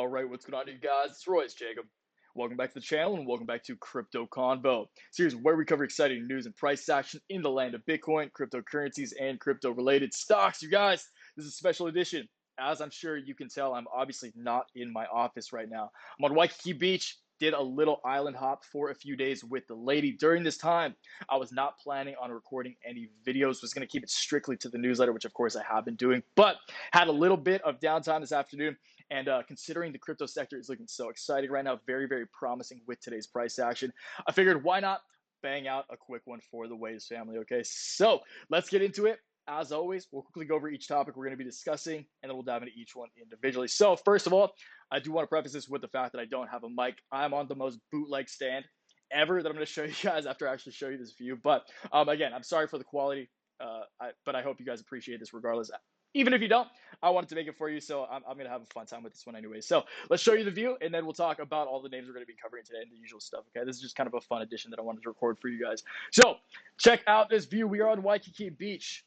All right, what's going on, you guys? It's Royce Jacob. Welcome back to the channel and welcome back to Crypto Convo, series where we cover exciting news and price action in the land of Bitcoin, cryptocurrencies, and crypto-related stocks. You guys, this is a special edition. As I'm sure you can tell, I'm obviously not in my office right now. I'm on Waikiki Beach. Did a little island hop for a few days with the lady. During this time, I was not planning on recording any videos. Was going to keep it strictly to the newsletter, which of course I have been doing, but had a little bit of downtime this afternoon. And considering the crypto sector is looking so exciting right now, very, very promising with today's price action, I figured why not bang out a quick one for the Waves family, okay? So let's get into it. As always, we'll quickly go over each topic we're going to be discussing, and then we'll dive into each one individually. So first of all, I do want to preface this with the fact that I don't have a mic. I'm on the most bootleg stand ever that I'm going to show you guys after I actually show you this view. But again, I'm sorry for the quality, but I hope you guys appreciate this regardless. Even if you don't, I wanted to make it for you, so I'm going to have a fun time with this one anyway. So let's show you the view, and then we'll talk about all the names we're going to be covering today and the usual stuff, okay? This is just kind of a fun edition that I wanted to record for you guys. So check out this view. We are on Waikiki Beach.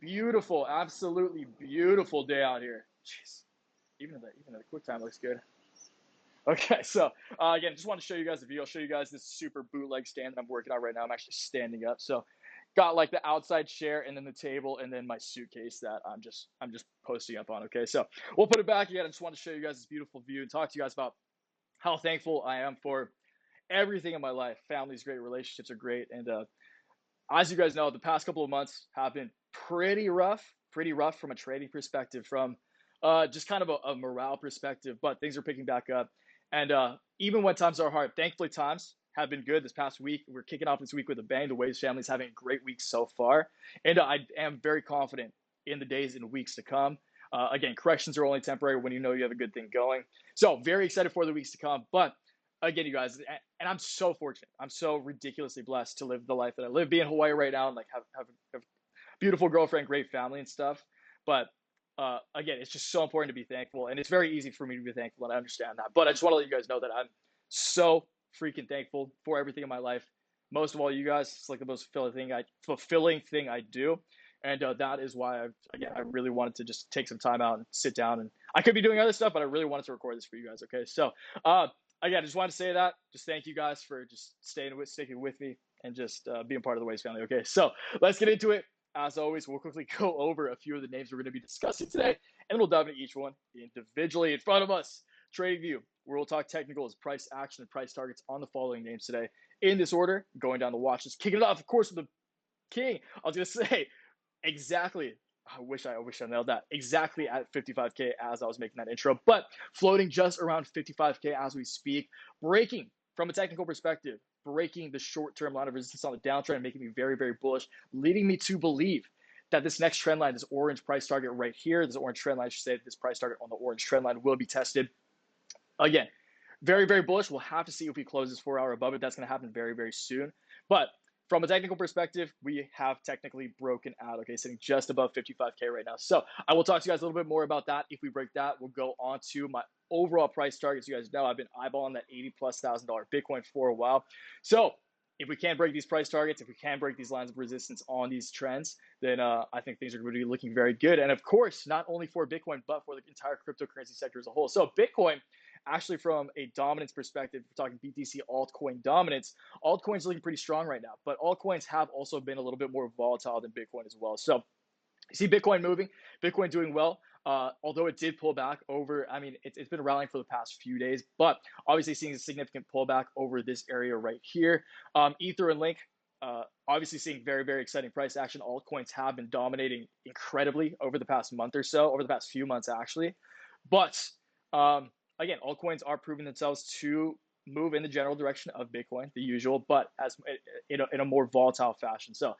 Beautiful, absolutely beautiful day out here. Jeez, even the QuickTime looks good. Okay, so again, just want to show you guys the view. I'll show you guys this super bootleg stand that I'm working on right now. I'm actually standing up, so got like the outside chair and then the table and then my suitcase that I'm just posting up on. Okay, so we'll put it back again. I just want to show you guys this beautiful view and talk to you guys about how thankful I am for everything in my life. Family's great, relationships are great, and as you guys know, the past couple of months have been pretty rough from a trading perspective, from just kind of a morale perspective, but things are picking back up. And even when times are hard, thankfully times have been good. This past week, we're kicking off this week with a bang. The Waves family's having a great week so far. And I am very confident in the days and weeks to come. Again, corrections are only temporary when you know you have a good thing going. So very excited for the weeks to come. But again, you guys, and I'm so fortunate. I'm so ridiculously blessed to live the life that I live, be in Hawaii right now and like have a beautiful girlfriend, great family and stuff. But again, it's just so important to be thankful, and it's very easy for me to be thankful, and I understand that. But I just want to let you guys know that I'm so freaking thankful for everything in my life. Most of all, you guys, it's like the most fulfilling thing I do, and that is why I really wanted to just take some time out and sit down. And I could be doing other stuff, but I really wanted to record this for you guys. Okay, so again, I just wanted to say that. Just thank you guys for just sticking with me and just being part of the Waves family. Okay, so let's get into it. As always, we'll quickly go over a few of the names we're going to be discussing today, and we'll dive into each one individually. In front of us, Trading View, where we'll talk technicals, price action, and price targets on the following names today. In this order, going down the watches, kicking it off, of course, with the king. I was going to say exactly. I wish I nailed that. Exactly at 55K as I was making that intro, but floating just around 55K as we speak, breaking from a technical perspective, breaking the short-term line of resistance on the downtrend, making me very, very bullish, leading me to believe that this next trend line, this orange price target right here, this orange trend line, I should say, this price target on the orange trend line will be tested. Again, very, very bullish. We'll have to see if we close this 4 hour above it. That's going to happen very, very soon. But from a technical perspective, we have technically broken out, okay, sitting just above 55K right now. So I will talk to you guys a little bit more about that. If we break that, we'll go on to my overall price targets. You guys know I've been eyeballing that $80,000+ Bitcoin for a while. So if we can't break these price targets, if we can't break these lines of resistance on these trends, then I think things are going to be looking very good. And of course, not only for Bitcoin, but for the entire cryptocurrency sector as a whole. So Bitcoin, actually from a dominance perspective, we're talking BTC altcoin dominance, altcoins are looking pretty strong right now, but altcoins have also been a little bit more volatile than Bitcoin as well. So you see Bitcoin moving, Bitcoin doing well, although it did pull back over, I mean, it's been rallying for the past few days, but obviously seeing a significant pullback over this area right here. Ether and Link, obviously seeing very, very exciting price action. Altcoins have been dominating incredibly over the past month or so, over the past few months actually. But again, altcoins are proving themselves to move in the general direction of Bitcoin, the usual, but as in a more volatile fashion. So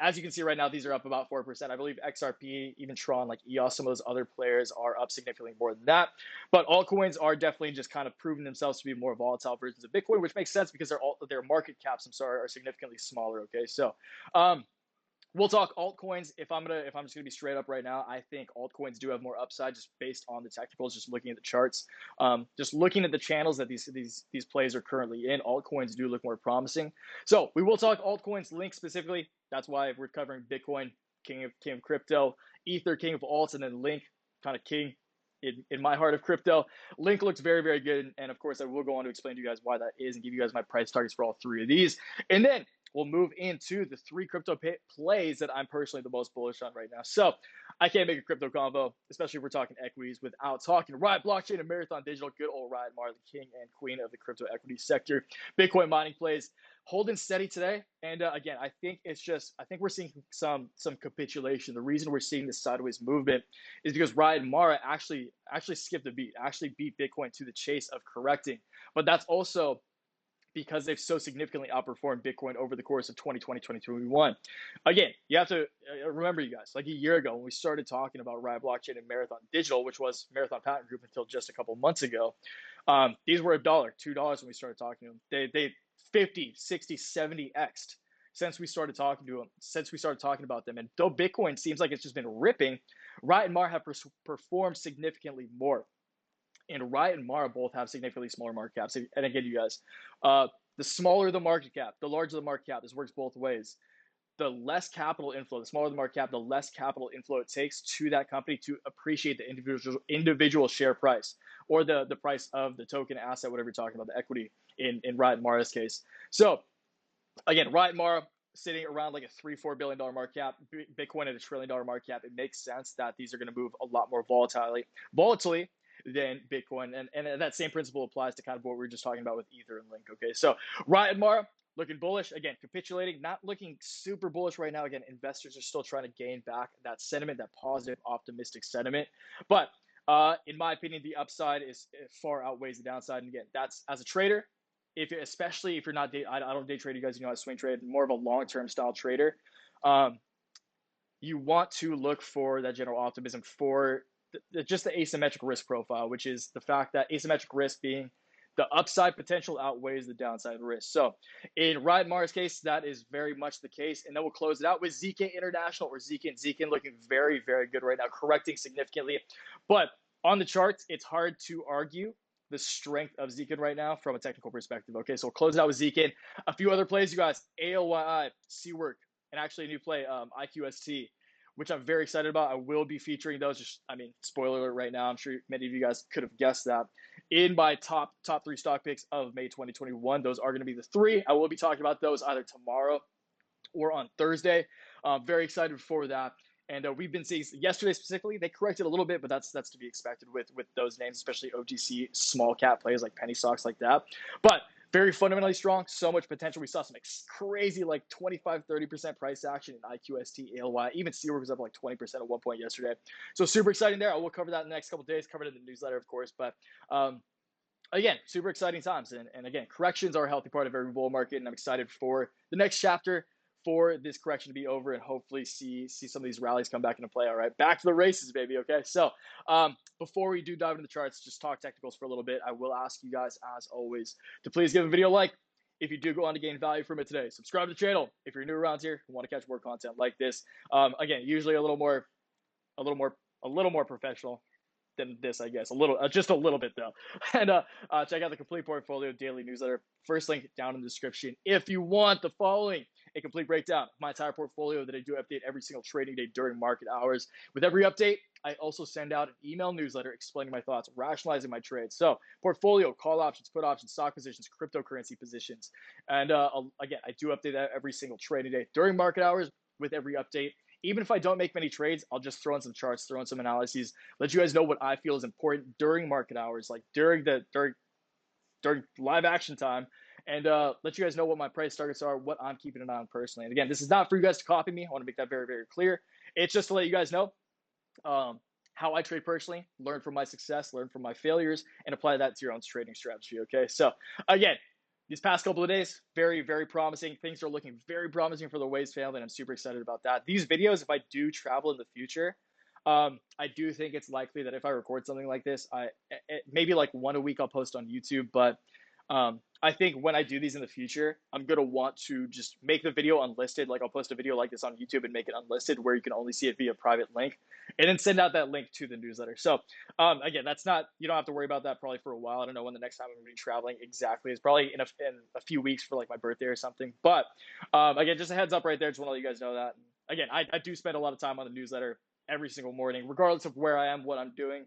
as you can see right now, these are up about 4%. I believe XRP, even Tron, like EOS, some of those other players are up significantly more than that. But altcoins are definitely just kind of proving themselves to be more volatile versions of Bitcoin, which makes sense because their market caps, are significantly smaller. Okay, so we'll talk altcoins. If I'm just gonna be straight up right now, I think altcoins do have more upside just based on the technicals. Just looking at the charts, just looking at the channels that these plays are currently in, altcoins do look more promising. So we will talk altcoins, Link specifically. That's why we're covering Bitcoin, king of crypto, Ether, king of alts, and then Link, kind of king in my heart of crypto. Link looks very, very good. And of course, I will go on to explain to you guys why that is and give you guys my price targets for all three of these. And then we'll move into the three crypto plays that I'm personally the most bullish on right now. So I can't make a crypto convo, especially if we're talking equities, without talking Riot, blockchain, and Marathon Digital. Good old Riot Mar, the king and queen of the crypto equity sector. Bitcoin mining plays holding steady today. And again, I think we're seeing some capitulation. The reason we're seeing this sideways movement is because Riot and Mara actually skipped a beat, actually beat Bitcoin to the chase of correcting. But that's also because they've so significantly outperformed Bitcoin over the course of 2020, 2021. Again, you have to remember, you guys, like a year ago when we started talking about Riot Blockchain and Marathon Digital, which was Marathon Patent Group until just a couple months ago, these were $1, $2 when we started talking to them. They 50, 60, 70 x'd since we started talking to them, since we started talking about them. And though Bitcoin seems like it's just been ripping, Riot and Mara have performed significantly more. And Riot and Mara both have significantly smaller market caps. And again, you guys, the smaller the market cap, the larger the market cap. This works both ways. The less capital inflow, the smaller the market cap, the less capital inflow it takes to that company to appreciate the individual share price, or the price of the token asset, whatever you're talking about, the equity in Riot and Mara's case. So again, Riot and Mara sitting around like a $3-4 billion market cap, Bitcoin at $1 trillion market cap. It makes sense that these are going to move a lot more volatilely than Bitcoin. And that same principle applies to kind of what we were just talking about with Ether and Link. Okay, so Riot and Mara looking bullish. Again, capitulating, not looking super bullish right now. Again, investors are still trying to gain back that sentiment, that positive, optimistic sentiment. But in my opinion, the upside is far outweighs the downside. And again, that's as a trader, especially if you're not I don't day trade, you guys, you know, I swing trade, more of a long-term style trader. You want to look for that general optimism for just the asymmetric risk profile, which is the fact that asymmetric risk being the upside potential outweighs the downside risk. So in Riot Mara's case, that is very much the case. And then we'll close it out with ZKIN International, or ZKIN. ZKIN looking very, very good right now, correcting significantly. But on the charts, it's hard to argue the strength of ZKIN right now from a technical perspective. Okay, so we'll close it out with ZKIN. A few other plays, you guys: ALYI, C-Work, and actually a new play, IQST, which I'm very excited about. I will be featuring those. Spoiler alert right now. I'm sure many of you guys could have guessed that. In my top three stock picks of May 2021, those are going to be the three. I will be talking about those either tomorrow or on Thursday. Very excited for that. And we've been seeing yesterday specifically, they corrected a little bit, but that's to be expected with those names, especially OTC small cap plays like penny stocks like that. But very fundamentally strong, so much potential. We saw some crazy like 25-30% price action in IQST, ALY. Even C-Work was up like 20% at one point yesterday. So super exciting there. I will cover that in the next couple of days, cover it in the newsletter, of course. But again, super exciting times. And again, corrections are a healthy part of every bull market. And I'm excited for the next chapter for this correction to be over and hopefully see some of these rallies come back into play. All right, back to the races, baby. Okay, so before we do dive into the charts, just talk technicals for a little bit. I will ask you guys, as always, to please give a video a like if you do go on to gain value from it today. Subscribe to the channel if you're new around here and want to catch more content like this. Again, usually a little more professional than this, I guess. Just a little bit though. And check out the complete portfolio daily newsletter. First link down in the description. If you want the following, a complete breakdown of my entire portfolio that I do update every single trading day during market hours. With every update, I also send out an email newsletter explaining my thoughts, rationalizing my trades. So portfolio, call options, put options, stock positions, cryptocurrency positions. And again, I do update that every single trading day during market hours with every update. Even if I don't make many trades, I'll just throw in some charts, throw in some analyses, let you guys know what I feel is important during market hours, like during live action time, and let you guys know what my price targets are, what I'm keeping an eye on personally. And again, this is not for you guys to copy me. I want to make that very, very clear. It's just to let you guys know how I trade personally, learn from my success, learn from my failures, and apply that to your own trading strategy. Okay, so again, these past couple of days, very, very promising. Things are looking very promising for the Waves family, and I'm super excited about that. These videos, if I do travel in the future, I do think it's likely that if I record something like this, maybe like one a week I'll post on YouTube. But I think when I do these in the future, I'm going to want to just make the video unlisted. Like I'll post a video like this on YouTube and make it unlisted where you can only see it via private link, and then send out that link to the newsletter. So again, that's not, you don't have to worry about that probably for a while. I don't know when the next time I'm going to be traveling exactly. It's probably in a few weeks for like my birthday or something. But again, just a heads up right there. Just want to let you guys know that. Again, I do spend a lot of time on the newsletter every single morning, regardless of where I am, what I'm doing.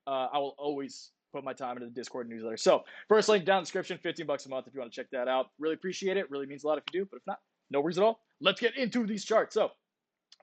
I will always put my time into the Discord newsletter. So first link down in the description, 15 bucks a month if you want to check that out. Really appreciate it. Really means a lot if you do, but if not, no worries at all. Let's get into these charts. So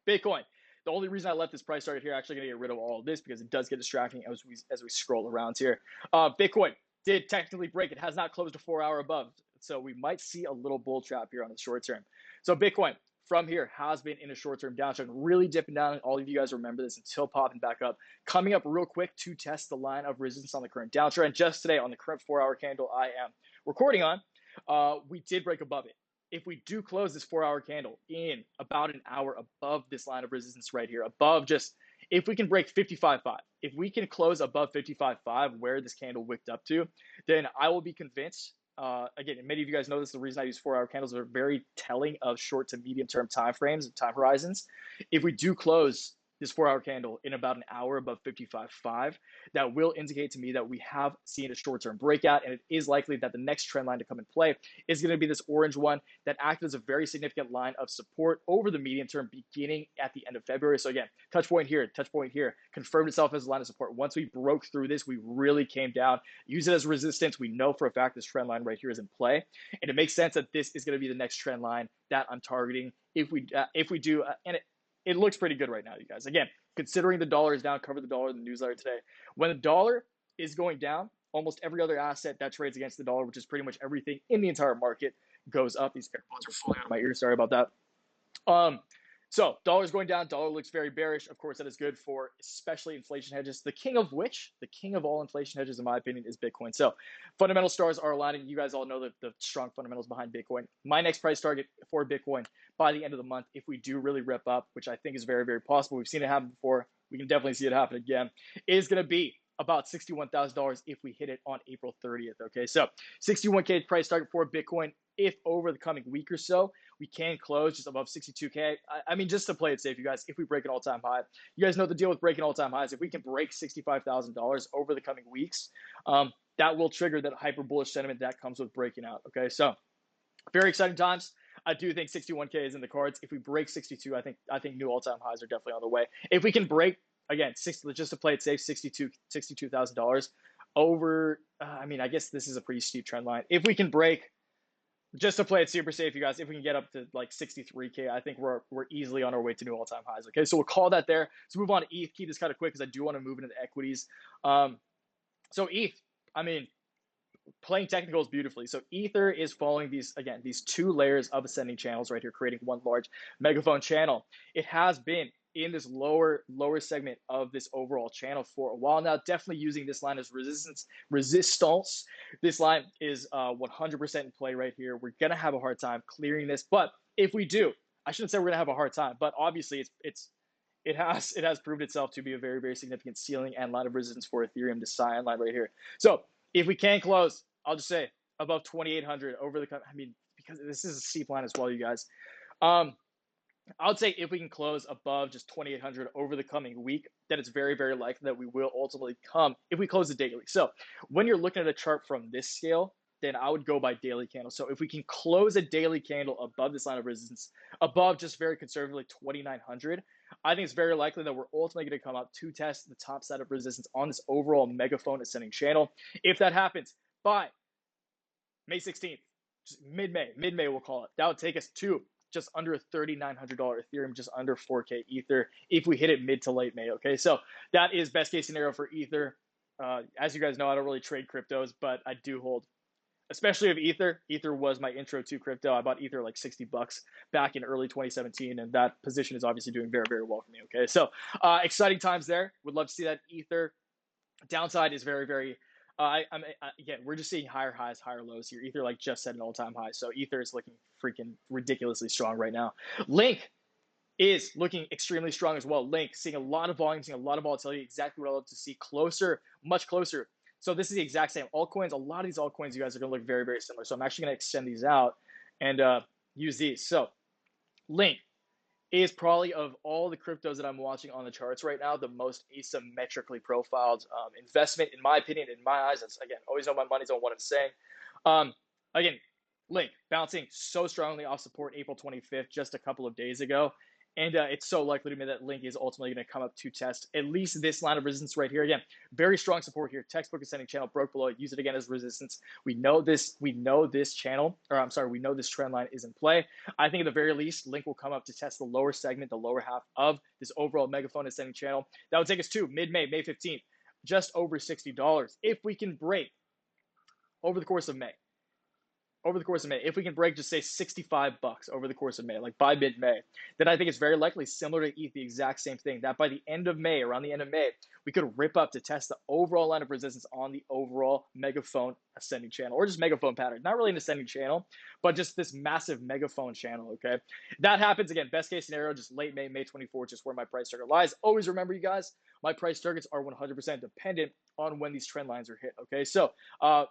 Bitcoin. The only reason I left this price target here, actually going to get rid of all of this because it does get distracting as we scroll around here. Bitcoin did technically break. It has not closed a 4-hour above. So we might see a little bull trap here on the short term. So Bitcoin from here has been in a short-term downtrend, really dipping down. All of you guys remember this until popping back up. Coming up real quick to test the line of resistance on the current downtrend. Just today on the current 4-hour candle I am recording on, we did break above it. If we do close this 4-hour candle in about an hour above this line of resistance right here, above just, if we can break 55.5, if we can close above 55.5 where this candle wicked up to, then I will be convinced. Again, many of you guys know this, the reason I use 4-hour candles are very telling of short to medium term time frames and time horizons. If we do close this 4-hour candle in about an hour above 55.5, that will indicate to me that we have seen a short-term breakout, and it is likely that the next trend line to come in play is going to be this orange one that acted as a very significant line of support over the medium term beginning at the end of February. So again, touch point here, confirmed itself as a line of support. Once we broke through this, we really came down, use it as resistance. We know for a fact this trend line right here is in play, and it makes sense that this is going to be the next trend line that I'm targeting if we do, and it looks pretty good right now, you guys. Again, considering the dollar is down, cover the dollar in the newsletter today. When the dollar is going down, almost every other asset that trades against the dollar, which is pretty much everything in the entire market, goes up. These AirPods are falling out of my ear. Sorry about that. So dollar's going down. Dollar looks very bearish. Of course, that is good for especially inflation hedges. The king of all inflation hedges, in my opinion, is Bitcoin. So fundamental stars are aligning. You guys all know the strong fundamentals behind Bitcoin. My next price target for Bitcoin by the end of the month, if we do really rip up, which I think is very, very possible. We've seen it happen before. We can definitely see it happen again, is going to be about $61,000 if we hit it on April 30th. Okay, so 61K price target for Bitcoin. If over the coming week or so, we can close just above 62K. I mean, just to play it safe, you guys, if we break an all-time high, you guys know the deal with breaking all-time highs. If we can break $65,000 over the coming weeks, that will trigger that hyper bullish sentiment that comes with breaking out. Okay, so very exciting times. I do think 61K is in the cards. If we break 62, I think new all-time highs are definitely on the way. If we can break, again, just to play it safe, $62,000 over, I mean, I guess this is a pretty steep trend line. If we can break, just to play it super safe, you guys, if we can get up to like 63K, I think we're easily on our way to new all-time highs. Okay, so we'll call that there. Let's move on to ETH. Keep this kind of quick because I do want to move into the equities. So ETH, I mean, playing technicals beautifully. So Ether is following these two layers of ascending channels right here, creating one large megaphone channel. It has been in this lower segment of this overall channel for a while now, definitely using this line as resistance. This line is 100% in play right here. We're gonna have a hard time clearing this, but if we do, I shouldn't say we're gonna have a hard time, but obviously it has proved itself to be a very, very significant ceiling and line of resistance for Ethereum, this cyan line right here. So if we can close, I'll just say above 2,800 over the, I mean, because this is a steep line as well, you guys. I would say if we can close above just 2,800 over the coming week, then it's very, very likely that we will ultimately come if we close the daily. So when you're looking at a chart from this scale, then I would go by daily candle. So if we can close a daily candle above this line of resistance, above just very conservatively 2,900, I think it's very likely that we're ultimately going to come up to test the top side of resistance on this overall megaphone ascending channel. If that happens by May 16th, just mid-May we'll call it, that would take us to just under $3,900 Ethereum, just under 4K Ether if we hit it mid to late May. Okay, so that is best case scenario for Ether. As you guys know, I don't really trade cryptos, but I do hold, especially of Ether. Ether was my intro to crypto. I bought Ether like $60 back in early 2017, and that position is obviously doing very, very well for me. Okay, so exciting times there. Would love to see that. Ether downside is very, very. Again, we're just seeing higher highs, higher lows here. Ether like just set an all-time high, so Ether is looking freaking ridiculously strong right now. Link is looking extremely strong as well. Link seeing a lot of volume, seeing a lot of volatility. Exactly what I love to see. Closer, much closer. So this is the exact same. Altcoins, a lot of these altcoins, you guys are going to look very, very similar. So I'm actually going to extend these out and use these. So Link is probably, of all the cryptos that I'm watching on the charts right now, the most asymmetrically profiled investment, in my opinion, in my eyes. That's, again, always know my money's on what I'm saying. Again, Link bouncing so strongly off support April 25th, just a couple of days ago. And it's so likely to me that Link is ultimately going to come up to test at least this line of resistance right here. Again, very strong support here. Textbook ascending channel broke below it. Use it again as resistance. We know this. We know this channel, or I'm sorry, we know this trend line is in play. I think at the very least, Link will come up to test the lower segment, the lower half of this overall megaphone ascending channel. That would take us to mid-May, May 15th, just over $60. If we can break over the course of May, if we can break, just say $65 over the course of May, like by mid-May, then I think it's very likely, similar to ETH, the exact same thing, that by the end of May, around the end of May, we could rip up to test the overall line of resistance on the overall megaphone ascending channel, or just megaphone pattern. Not really an ascending channel, but just this massive megaphone channel, okay? That happens, again, best case scenario, just late May, May 24th, just where my price target lies. Always remember, you guys, my price targets are 100% dependent on when these trend lines are hit, okay? So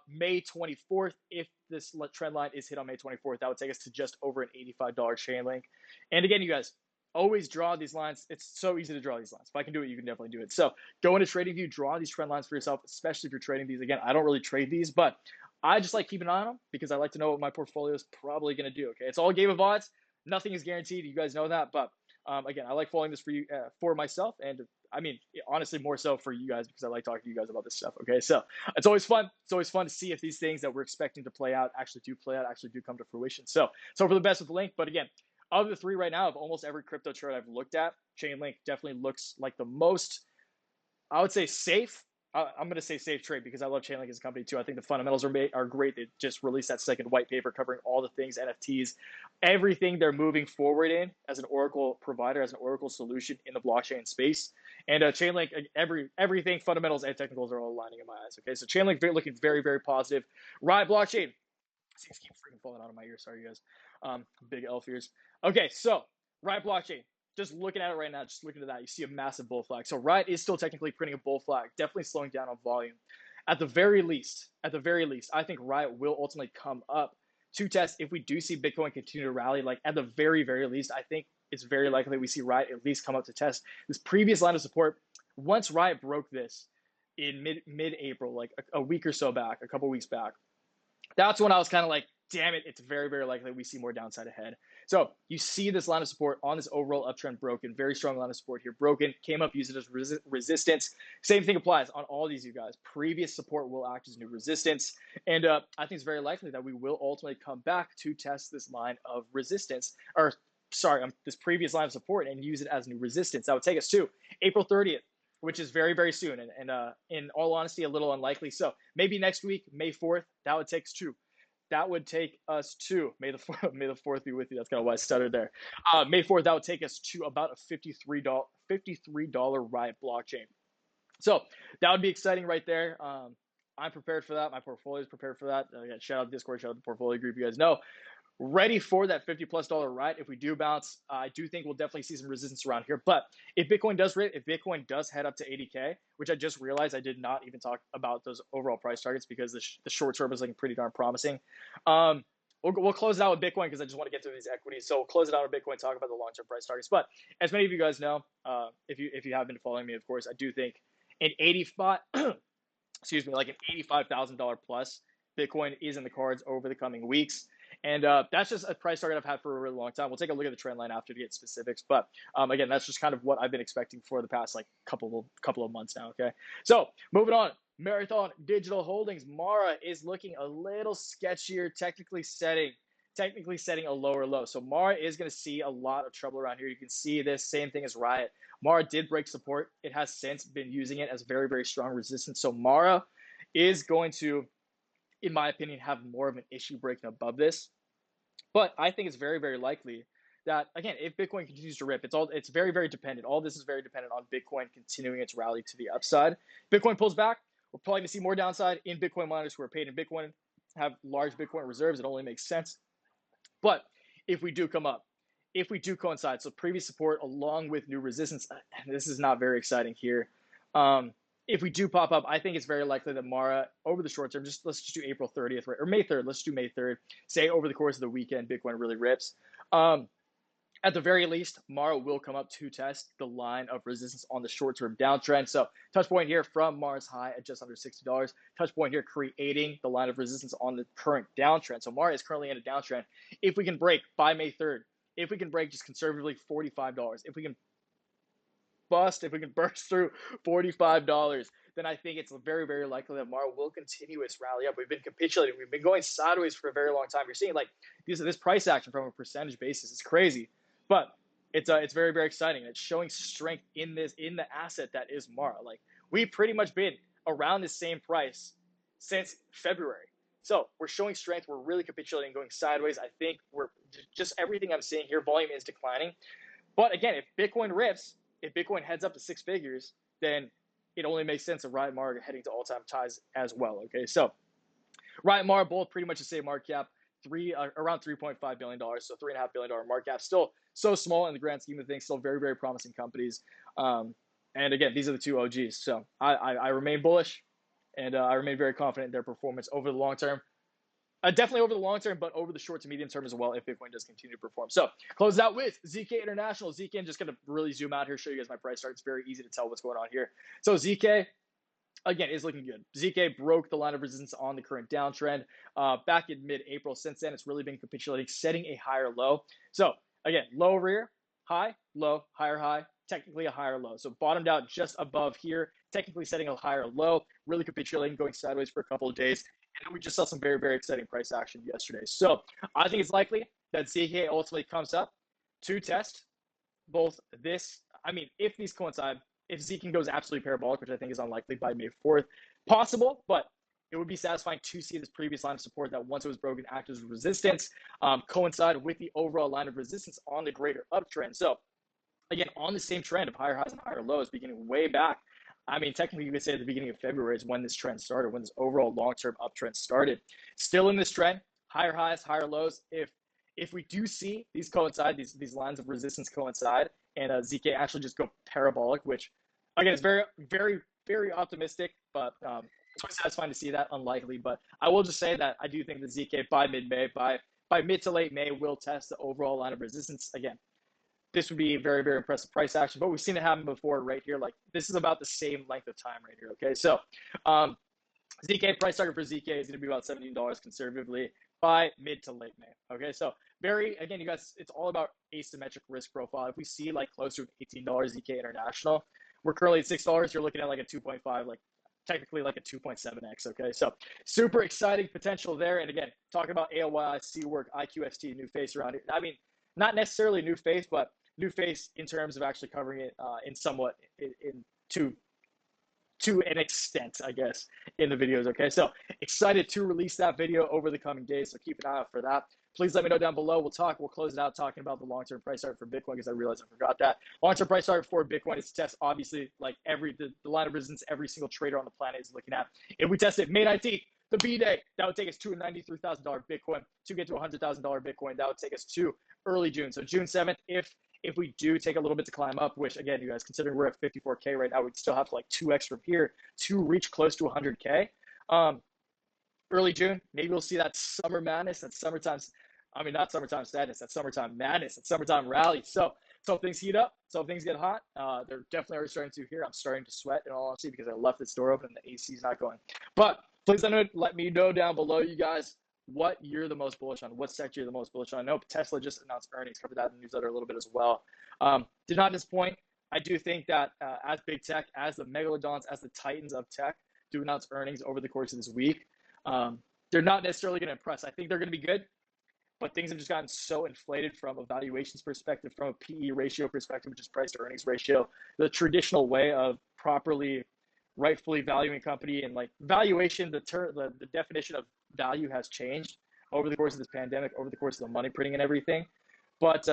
May 24th, if this trend line is hit on May 24th, that would take us to just over an $85 ChainLink. And again, you guys, always draw these lines. It's so easy to draw these lines. If I can do it, you can definitely do it. So go into TradingView, draw these trend lines for yourself, especially if you're trading these. Again, I don't really trade these, but I just like keeping an eye on them because I like to know what my portfolio is probably going to do, okay? It's all a game of odds. Nothing is guaranteed. You guys know that, but again, I like following this for you, for myself, and I mean, honestly, more so for you guys because I like talking to you guys about this stuff. Okay, so it's always fun. It's always fun to see if these things that we're expecting to play out actually do play out, actually do come to fruition. So for the best with Link. But again, of the three right now, of almost every crypto chart I've looked at, ChainLink definitely looks like the most, I would say, safe. I'm going to say safe trade because I love Chainlink as a company too. I think the fundamentals are great. They just released that second white paper covering all the things, NFTs, everything they're moving forward in as an Oracle provider, as an Oracle solution in the blockchain space. And Chainlink, everything, fundamentals and technicals are all aligning in my eyes. Okay, so Chainlink looking very, very positive. Riot blockchain. Things keep freaking falling out of my ear. Sorry, you guys. Big elf ears. Okay, so Riot blockchain. Just looking at it right now, just looking at that, you see a massive bull flag. So Riot is still technically printing a bull flag, definitely slowing down on volume. At the very least, I think Riot will ultimately come up to test if we do see Bitcoin continue to rally. Like at the very, very least, I think it's very likely we see Riot at least come up to test this previous line of support. Once Riot broke this in mid-April, like a week or so back, a couple weeks back, that's when I was kind of like, damn it, it's very, very likely we see more downside ahead. So you see this line of support on this overall uptrend broken, very strong line of support here, broken, came up, use it as resistance. Same thing applies on all these, you guys. Previous support will act as new resistance. And I think it's very likely that we will ultimately come back to test this line of resistance, or sorry, this previous line of support and use it as new resistance. That would take us to April 30th. Which is very, very soon, and in all honesty, a little unlikely. So maybe next week, May 4th, that would take us to May the 4th be with you. That's kind of why I stuttered there. May 4th, that would take us to about a $53 Riot blockchain. So that would be exciting right there. I'm prepared for that. My portfolio is prepared for that. Again, shout out to Discord, shout out to the portfolio group. You guys know. Ready for that $50+ Riot. If we do bounce, I do think we'll definitely see some resistance around here. But if Bitcoin does head up to 80K, which I just realized I did not even talk about those overall price targets because the short term is looking pretty darn promising. We'll close it out with Bitcoin because I just want to get through these equities. So we'll close it out with Bitcoin, talk about the long-term price targets. But as many of you guys know, if you have been following me, of course, I do think an like an $85,000 plus Bitcoin is in the cards over the coming weeks. And that's just a price target I've had for a really long time. We'll take a look at the trend line after to get specifics. But again, that's just kind of what I've been expecting for the past like couple of months now. Okay, so moving on. Marathon Digital Holdings. Mara is looking a little sketchier, technically setting a lower low. So Mara is going to see a lot of trouble around here. You can see this same thing as Riot. Mara did break support. It has since been using it as very, very strong resistance. So Mara is going to, in my opinion, have more of an issue breaking above this. But I think it's very, very likely that, again, if Bitcoin continues to rip, it's very, very dependent. All this is very dependent on Bitcoin continuing its rally to the upside. Bitcoin pulls back, we're probably going to see more downside in Bitcoin miners who are paid in Bitcoin, have large Bitcoin reserves. It only makes sense. But if we do come up, if we do coincide, so previous support along with new resistance, this is not very exciting here. If we do pop up, I think it's very likely that Mara, over the short term, let's just do April 30th, right? Or May 3rd, let's do May 3rd. Say over the course of the weekend, Bitcoin really rips. At the very least, Mara will come up to test the line of resistance on the short-term downtrend. So touch point here from Mara's high at just under $60. Touch point here creating the line of resistance on the current downtrend. So Mara is currently in a downtrend. If we can break by May 3rd, if we can break just conservatively $45, if we can burst through $45, then I think it's very, very likely that Mara will continue its rally up. We've been capitulating. We've been going sideways for a very long time. You're seeing like this price action from a percentage basis. It's crazy, but it's very, very exciting. It's showing strength in the asset that is Mara. Like we've pretty much been around the same price since February. So we're showing strength. We're really capitulating, going sideways. I think we're just everything I'm seeing here. Volume is declining, but again, if Bitcoin rips, if Bitcoin heads up to six figures, then it only makes sense of Riot and Mara heading to all-time ties as well. Okay, so Riot and Mara both pretty much the same market cap, around $3.5 billion, so $3.5 billion market cap. Still so small in the grand scheme of things. Still very, very promising companies. And again, these are the two OGs. So I remain bullish, and I remain very confident in their performance over the long term. Definitely over the long term, but over the short to medium term as well if Bitcoin does continue to perform. So close out with ZK International. ZK, just going to really zoom out here, show you guys my price chart. It's very easy to tell what's going on here. So ZK, again, is looking good. ZK broke the line of resistance on the current downtrend back in mid-April. Since then, it's really been capitulating, setting a higher low. So again, low over here, high, low, higher high, technically a higher low. So bottomed out just above here, technically setting a higher low, really capitulating, going sideways for a couple of days. And we just saw some very, very exciting price action yesterday. So I think it's likely that ZK ultimately comes up to test both this. I mean, if these coincide, if ZKIN goes absolutely parabolic, which I think is unlikely by May 4th, possible, but it would be satisfying to see this previous line of support that once it was broken acts as resistance, coincide with the overall line of resistance on the greater uptrend. So again, on the same trend of higher highs and higher lows beginning way back. I mean, technically, you could say at the beginning of February is when this trend started, when this overall long-term uptrend started. Still in this trend, higher highs, higher lows. If we do see these coincide, these lines of resistance coincide, and ZK actually just go parabolic, which again is very, very, very optimistic, but it's quite satisfying to see that. Unlikely, but I will just say that I do think that ZK by mid-May, by mid to late May, will test the overall line of resistance again. This would be a very, very impressive price action, but we've seen it happen before right here. Like this is about the same length of time right here. Okay, so ZK price target for ZK is going to be about $17 conservatively by mid to late May. Okay, so again, you guys, it's all about asymmetric risk profile. If we see like closer to $18 ZK International, we're currently at $6. You're looking at like a 2.5, like technically like a 2.7x. Okay, so super exciting potential there. And again, talking about ALY, C-Work, IQST, new face around it. I mean, not necessarily new face, but new face in terms of actually covering it in somewhat to an extent, I guess, in the videos. Okay, so excited to release that video over the coming days, so keep an eye out for that. Please let me know down below. We'll close it out talking about the long-term price target for Bitcoin, because I realized I forgot that. Long-term price target for Bitcoin is to test, obviously, like the line of resistance every single trader on the planet is looking at. If we test it May 19th, the B-Day, that would take us to a $93,000 Bitcoin. To get to a $100,000 Bitcoin, that would take us to early June. So June 7th, if we do take a little bit to climb up, which again, you guys, considering we're at 54K right now, we'd still have to like 2x from here to reach close to 100K. Early June, maybe we'll see that summer madness, that summertime, I mean, not summertime sadness, that summertime madness, that summertime rally. So things heat up, so things get hot. They're definitely already starting to here. I'm starting to sweat in all honesty because I left this door open and the AC is not going. But please let me know down below, you guys, what you're the most bullish on, what sector you're the most bullish on. I know Tesla just announced earnings, covered that in the newsletter a little bit as well. Did not disappoint. I do think that as big tech, as the megalodons, as the titans of tech do announce earnings over the course of this week, they're not necessarily going to impress. I think they're going to be good, but things have just gotten so inflated from a valuations perspective, from a PE ratio perspective, which is price to earnings ratio, the traditional way of properly, rightfully valuing a company. And like valuation, the definition of value has changed over the course of this pandemic, over the course of the money printing and everything. But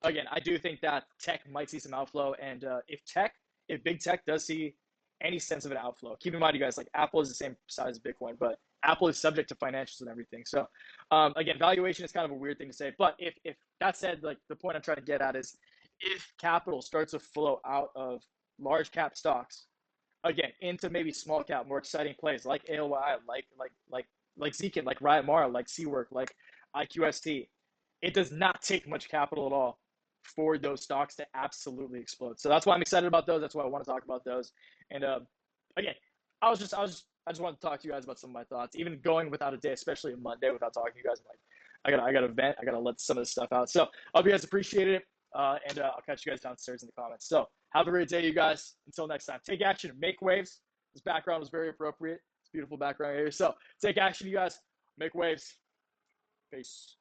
again, I do think that tech might see some outflow. And if big tech does see any sense of an outflow, keep in mind, you guys, like Apple is the same size as Bitcoin, but Apple is subject to financials and everything. So again, valuation is kind of a weird thing to say. But if that said, like the point I'm trying to get at is if capital starts to flow out of large cap stocks, again, into maybe small cap, more exciting plays like AOI, like ZKIN, like Riot Mara, like C-Work, like IQST, it does not take much capital at all for those stocks to absolutely explode. So that's why I'm excited about those. That's why I want to talk about those. And again, I just wanted to talk to you guys about some of my thoughts, even going without a day, especially a Monday, without talking to you guys. I'm like, I gotta vent. I gotta let some of this stuff out. So I hope you guys appreciate it. And I'll catch you guys downstairs in the comments. So have a great day, you guys. Until next time, take action, make waves. This background was very appropriate. It's a beautiful background here. So take action, you guys. Make waves. Peace.